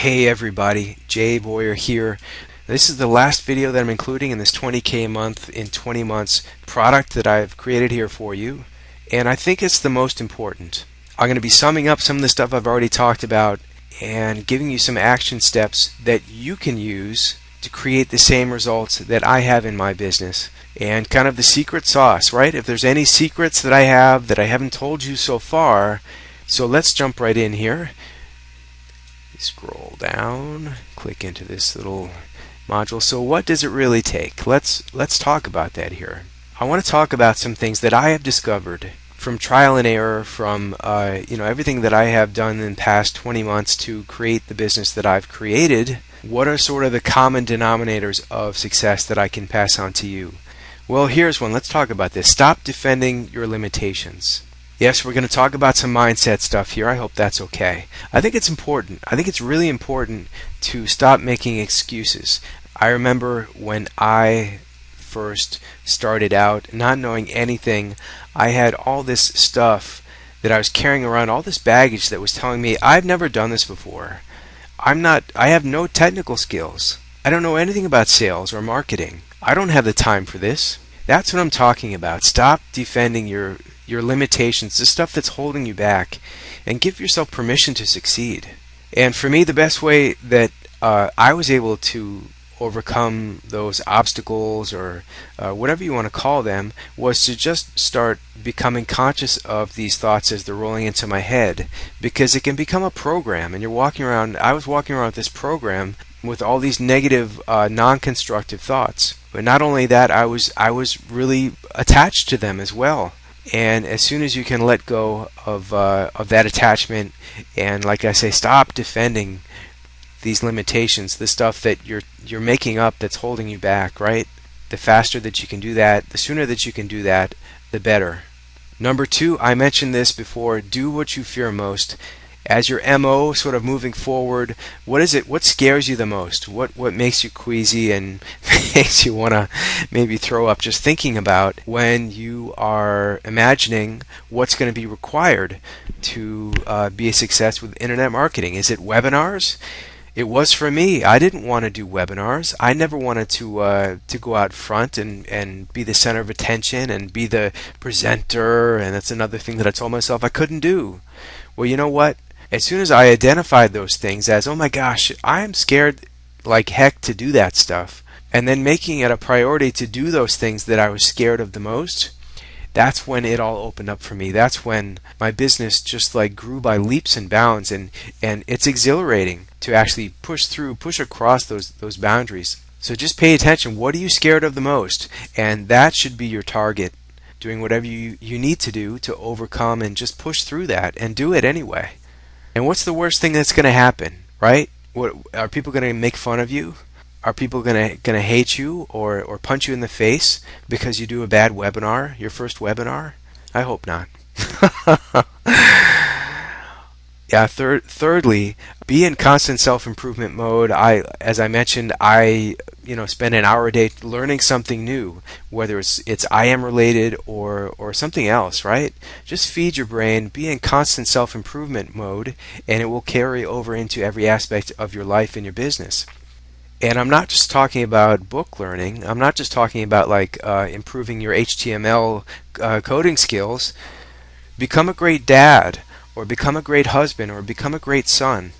Hey everybody, Jay Boyer here. This is the last video that I'm including in this 20K a month in 20 months product that I've created here for you, and I think it's the most important. I'm going to be summing up some of the stuff I've already talked about and giving you some action steps that you can use to create the same results that I have in my business, and kind of the secret sauce, right? If there's any secrets that I have that I haven't told you so far, so let's jump right in here. Scroll down, click into this little module. So what does it really take? Let's talk about that here. I want to talk about some things that I have discovered from trial and error, from everything that I have done in the past 20 months to create the business that I've created. What are sort of the common denominators of success that I can pass on to you? Well, here's one. Let's talk about this. Stop defending your limitations. Yes, we're going to talk about some mindset stuff here. I hope that's okay. I think it's important. I think it's really important to stop making excuses. I remember when I first started out, not knowing anything, I had all this stuff that I was carrying around, all this baggage that was telling me, I've never done this before. I have no technical skills. I don't know anything about sales or marketing. I don't have the time for this. That's what I'm talking about. Stop defending your limitations, the stuff that's holding you back, and give yourself permission to succeed. And for me, the best way that I was able to overcome those obstacles, or whatever you want to call them, was to just start becoming conscious of these thoughts as they're rolling into my head, because it can become a program, and you're walking around. I was walking around with this program with all these negative, non-constructive thoughts. But not only that, I was really attached to them as well. And as soon as you can let go of that attachment, and like I say, stop defending these limitations, the stuff that you're making up that's holding you back, right? The faster that you can do that, the sooner that you can do that, the better. Number two, I mentioned this before, do what you fear most. As your MO sort of moving forward, what is it? What scares you the most? What makes you queasy and makes you want to maybe throw up just thinking about when you are imagining what's going to be required to be a success with internet marketing? Is it webinars? It was for me. I didn't want to do webinars. I never wanted to go out front and be the center of attention and be the presenter, and that's another thing that I told myself I couldn't do. Well, you know what? As soon as I identified those things as, oh my gosh, I am scared like heck to do that stuff, and then making it a priority to do those things that I was scared of the most, that's when it all opened up for me. That's when my business just like grew by leaps and bounds, and it's exhilarating to actually push across those boundaries. So just pay attention. What are you scared of the most? And that should be your target. Doing whatever you need to do to overcome and just push through that and do it anyway. And what's the worst thing that's going to happen, right? What, are people going to make fun of you? Are people going to hate you or punch you in the face because you do a bad webinar, your first webinar? I hope not. Yeah. Thirdly, be in constant self-improvement mode. As I mentioned, I spend an hour a day learning something new, whether it's IM related or something else, right? Just feed your brain, be in constant self-improvement mode, and it will carry over into every aspect of your life and your business. And I'm not just talking about book learning. I'm not just talking about like improving your HTML coding skills. Become a great dad, or become a great husband, or become a great son.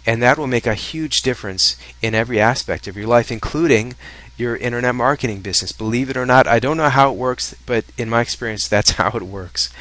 And that will make a huge difference in every aspect of your life, including your internet marketing business. Believe it or not, I don't know how it works, but in my experience, that's how it works.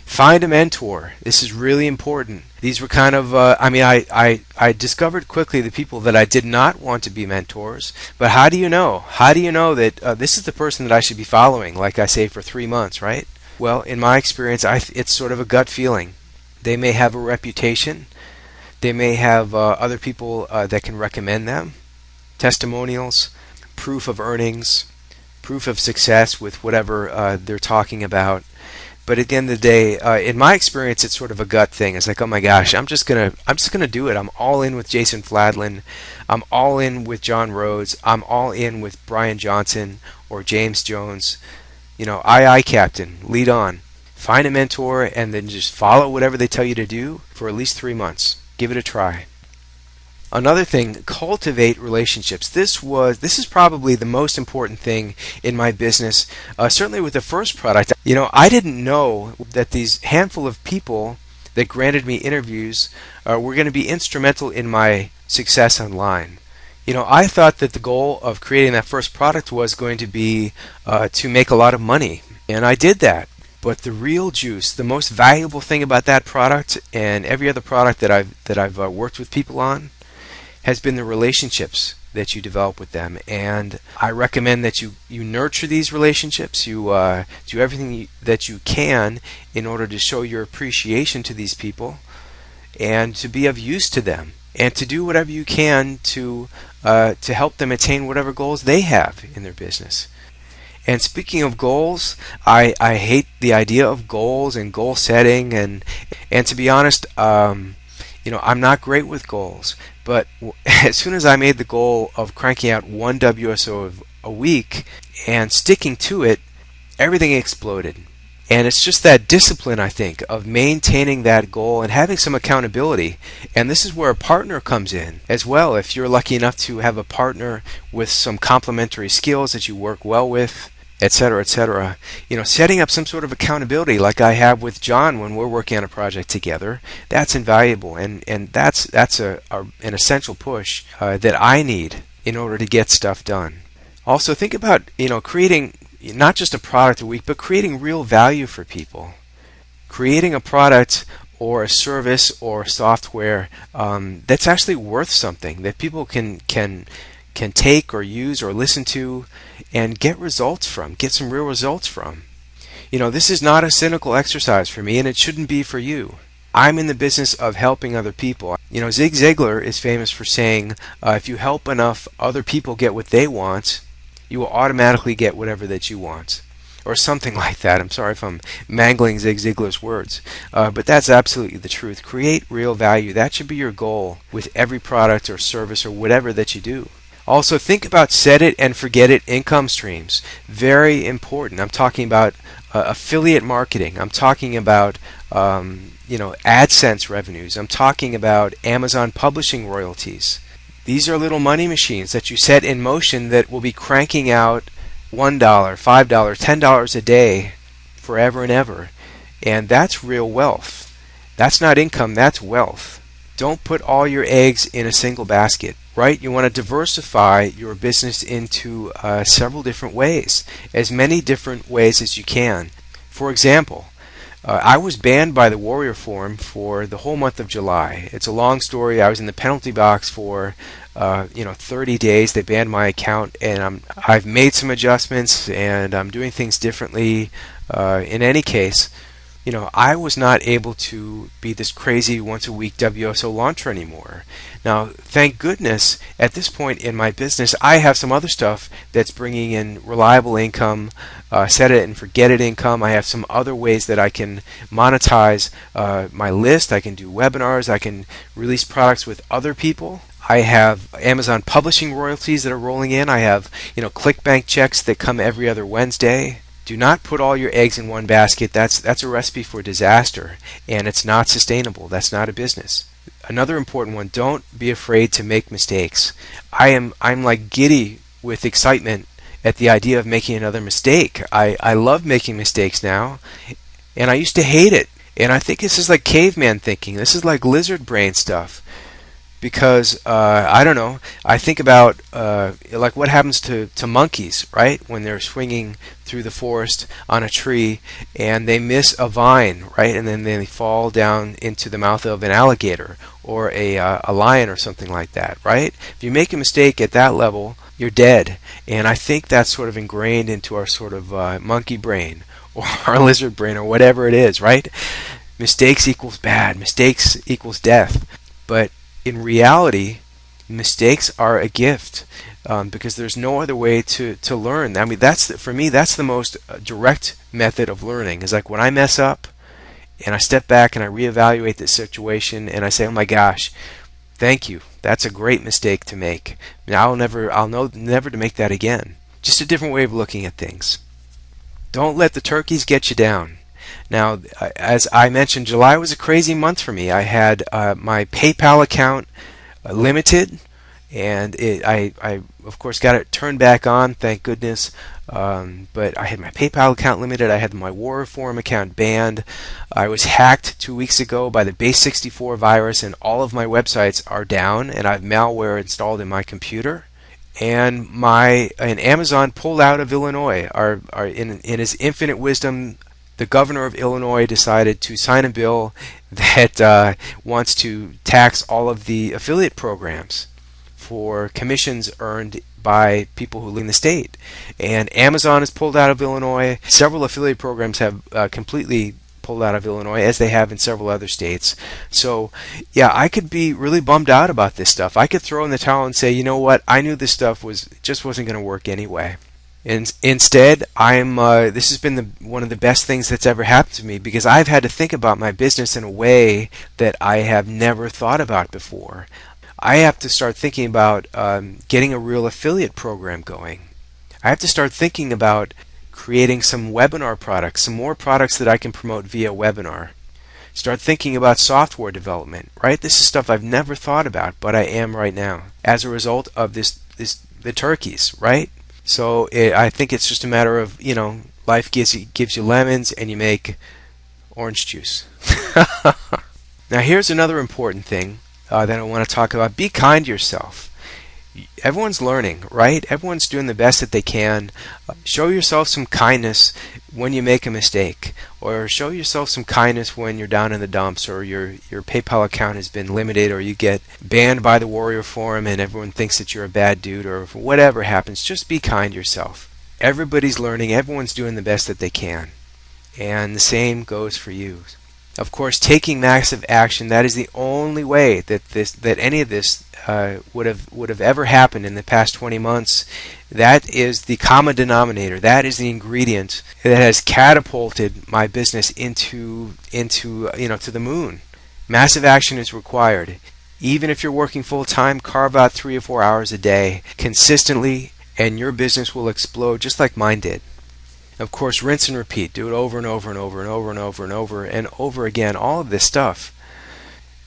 Find a mentor. This is really important. These were kind of, I discovered quickly the people that I did not want to be mentors. But how do you know? How do you know that this is the person that I should be following, like I say, for 3 months, right? Well, in my experience, it's sort of a gut feeling. They may have a reputation. They may have other people that can recommend them, testimonials, proof of earnings, proof of success with whatever they're talking about. But at the end of the day, in my experience, it's sort of a gut thing. It's like, oh my gosh, I'm just gonna do it. I'm all in with Jason Fladlin. I'm all in with John Rhodes. I'm all in with Brian Johnson or James Jones. Aye, Captain, lead on. Find a mentor and then just follow whatever they tell you to do for at least 3 months. Give it a try. Another thing, cultivate relationships. This is probably the most important thing in my business. Certainly with the first product, I didn't know that these handful of people that granted me interviews were going to be instrumental in my success online. I thought that the goal of creating that first product was going to be to make a lot of money, and I did that. But the real juice, the most valuable thing about that product and every other product that I've worked with people on, has been the relationships that you develop with them. And I recommend that you nurture these relationships. You do everything that you can in order to show your appreciation to these people and to be of use to them, and to do whatever you can to help them attain whatever goals they have in their business. And speaking of goals, I hate the idea of goals and goal setting, and to be honest, I'm not great with goals. But as soon as I made the goal of cranking out one WSO a week and sticking to it, everything exploded. And it's just that discipline, I think, of maintaining that goal and having some accountability. And this is where a partner comes in as well. If you're lucky enough to have a partner with some complementary skills that you work well with, etc., etc. Setting up some sort of accountability like I have with John when we're working on a project together, that's invaluable, and that's an essential push that I need in order to get stuff done. Also, think about creating not just a product a week, but creating real value for people. Creating a product or a service or software that's actually worth something that people can take or use or listen to and get some real results from. This is not a cynical exercise for me, and it shouldn't be for you. I'm in the business of helping other people. Zig Ziglar is famous for saying, if you help enough other people get what they want, you will automatically get whatever that you want. Or something like that. I'm sorry if I'm mangling Zig Ziglar's words. But that's absolutely the truth. Create real value. That should be your goal with every product or service or whatever that you do. Also, think about set it and forget it income streams. Very important. I'm talking about affiliate marketing. I'm talking about AdSense revenues. I'm talking about Amazon publishing royalties. These are little money machines that you set in motion that will be cranking out $1, $5, $10 a day forever and ever. And that's real wealth. That's not income, that's wealth. Don't put all your eggs in a single basket. Right? You want to diversify your business into several different ways, as many different ways as you can. For example, I was banned by the Warrior Forum for the whole month of July. It's a long story. I was in the penalty box for 30 days. They banned my account, and I've made some adjustments, and I'm doing things differently. In any case, I was not able to be this crazy once-a-week WSO launcher anymore. Now, thank goodness, at this point in my business, I have some other stuff that's bringing in reliable income, set it and forget it income. I have some other ways that I can monetize my list. I can do webinars. I can release products with other people. I have Amazon publishing royalties that are rolling in. I have, ClickBank checks that come every other Wednesday. Do not put all your eggs in one basket. That's a recipe for disaster, and it's not sustainable. That's not a business. Another important one, don't be afraid to make mistakes. I'm like giddy with excitement at the idea of making another mistake. I love making mistakes now, and I used to hate it. And I think this is like caveman thinking. This is like lizard brain stuff. Because I don't know, I think about like what happens to monkeys, right, when they're swinging through the forest on a tree and they miss a vine, right, and then they fall down into the mouth of an alligator or a lion or something like that, right? If you make a mistake at that level, you're dead. And I think that's sort of ingrained into our sort of monkey brain or our lizard brain or whatever it is, right? Mistakes equals bad. Mistakes equals death. But in reality, mistakes are a gift because there's no other way to learn. I mean, for me, that's the most direct method of learning. Is like when I mess up and I step back and I reevaluate the situation and I say, "Oh my gosh, thank you. That's a great mistake to make. Now I'll know never to make that again." Just a different way of looking at things. Don't let the turkeys get you down. Now, as I mentioned, July was a crazy month for me. I had my PayPal account limited, and I of course got it turned back on, thank goodness. But I had my PayPal account limited. I had my War Forum account banned. I was hacked 2 weeks ago by the Base64 virus, and all of my websites are down, and I have malware installed in my computer. And Amazon pulled out of Illinois. In his infinite wisdom, the governor of Illinois decided to sign a bill that wants to tax all of the affiliate programs for commissions earned by people who live in the state. And Amazon has pulled out of Illinois. Several affiliate programs have completely pulled out of Illinois, as they have in several other states. So, yeah, I could be really bummed out about this stuff. I could throw in the towel and say, you know what, I knew this stuff just wasn't going to work anyway. And instead, this has been one of the best things that's ever happened to me, because I've had to think about my business in a way that I have never thought about before. I have to start thinking about getting a real affiliate program going. I have to start thinking about creating some webinar products, some more products that I can promote via webinar. Start thinking about software development, right? This is stuff I've never thought about, but I am right now as a result of the turkeys, right? So I think it's just a matter of, life gives you lemons and you make orange juice. Now here's another important thing that I want to talk about. Be kind to yourself. Everyone's learning, right? Everyone's doing the best that they can. Show yourself some kindness when you make a mistake, or show yourself some kindness when you're down in the dumps, or your PayPal account has been limited, or you get banned by the Warrior Forum and everyone thinks that you're a bad dude, or whatever happens. Just be kind to yourself. Everybody's learning. Everyone's doing the best that they can. And the same goes for you. Of course, taking massive action, that is the only way that any of this would have ever happened in the past 20 months. That is the common denominator. That is the ingredient that has catapulted my business into to the moon. Massive action is required. Even if you're working full time, carve out 3 or 4 hours a day consistently, and your business will explode just like mine did. Of course, rinse and repeat. Do it over and over and over and over and over and over and over again. All of this stuff.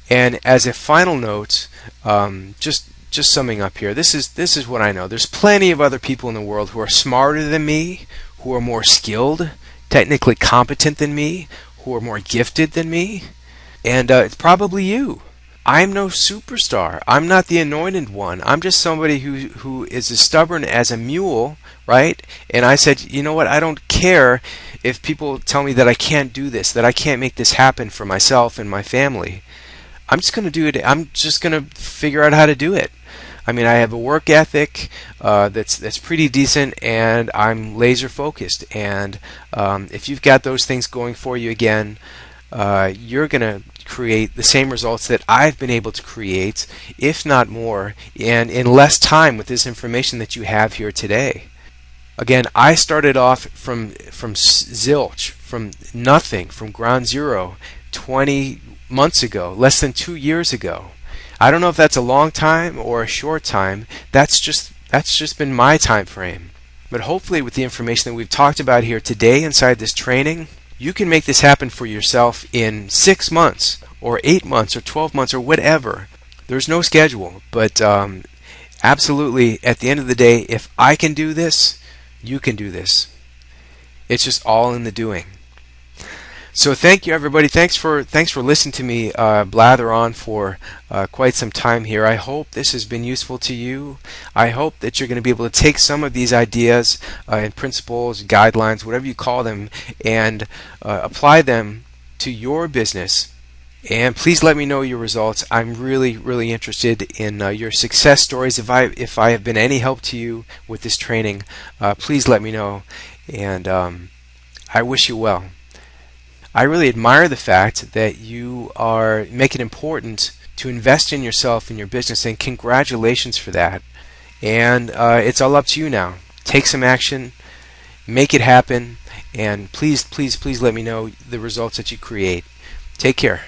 And as a final note, just summing up here, this is what I know. There's plenty of other people in the world who are smarter than me, who are more skilled, technically competent than me, who are more gifted than me, and it's probably you. I'm no superstar. I'm not the anointed one. I'm just somebody who is as stubborn as a mule, right? And I said, you know what? I don't care if people tell me that I can't do this, that I can't make this happen for myself and my family. I'm just going to do it. I'm just going to figure out how to do it. I mean, I have a work ethic that's pretty decent, and I'm laser focused. And if you've got those things going for you again, you're going to create the same results that I've been able to create, if not more, and in less time with this information that you have here today. Again, I started off from zilch, from nothing, from ground zero 20 months ago, less than 2 years ago. I don't know if that's a long time or a short time. That's just been my time frame. But hopefully with the information that we've talked about here today inside this training, you can make this happen for yourself in 6 months or 8 months or 12 months or whatever. There's no schedule, but absolutely at the end of the day, if I can do this, you can do this. It's just all in the doing. So thank you, everybody. Thanks for listening to me blather on for quite some time here. I hope this has been useful to you. I hope that you're going to be able to take some of these ideas and principles, guidelines, whatever you call them, and apply them to your business. And please let me know your results. I'm really, really interested in your success stories. If I have been any help to you with this training, please let me know. And I wish you well. I really admire the fact that you are making it important to invest in yourself and your business, and congratulations for that. And it's all up to you now. Take some action, make it happen, and please, please, please let me know the results that you create. Take care.